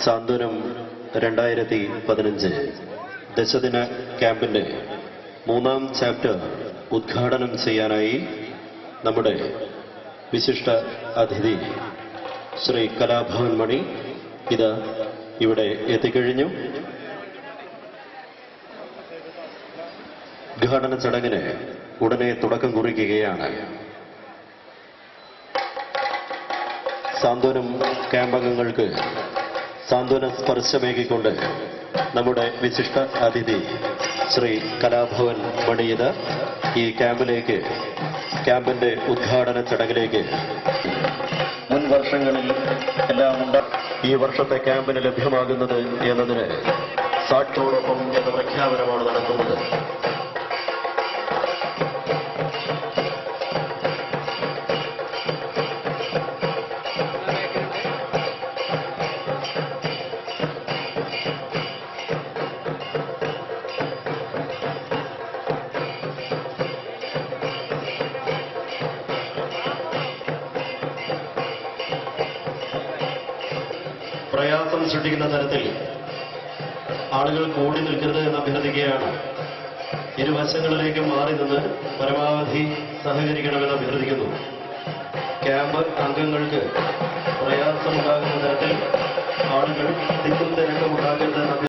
സാന്ത്വനം 2015 ദശദിന ക്യാമ്പിന്റെ 3ാം ചാപ്റ്റർ ഉദ്ഘാടനം ചെയ്യാനായി നമ്മുടെ വിശിഷ്ട അതിഥി ശ്രീ കലാഭവൻ മണി ഇത് ഇവിടെ എത്തിക്കഴിഞ്ഞു. ഉദ്ഘാടന ചടങ്ങിന് ഉടനെ തുടക്കം കുറിക്കുകയാണ്. സാന്ത്വനം ക്യാമ്പംഗങ്ങൾക്ക് സാന്ത്വന സ്പർശമേകിക്കൊണ്ട് നമ്മുടെ വിശിഷ്ട അതിഥി ശ്രീ കലാഭവൻ മണിയത് ഈ ക്യാമ്പിന്റെ ഉദ്ഘാടന ചടങ്ങിലേക്ക് മുൻ വർഷങ്ങളിൽ എല്ലാം ഈ വർഷത്തെ ക്യാമ്പിന് ലഭ്യമാകുന്നത് എന്നതിന് സാക്ഷോടൊപ്പം എന്ന പ്രഖ്യാപനമാണ് നടത്തുന്നത്. പ്രയാസം സൃഷ്ടിക്കുന്ന തരത്തിൽ ആളുകൾ കൂടി നിൽക്കരുത് എന്ന് അഭ്യർത്ഥിക്കുകയാണ്. ഇരുവശങ്ങളിലേക്ക് മാറി നിന്ന് പരമാവധി സഹകരിക്കണമെന്ന് അഭ്യർത്ഥിക്കുന്നു. ക്യാമ്പ് അംഗങ്ങൾക്ക് പ്രയാസമുണ്ടാകുന്ന തരത്തിൽ ആളുകൾ തിക്കും തിരക്കും ഉണ്ടാക്കരുത്.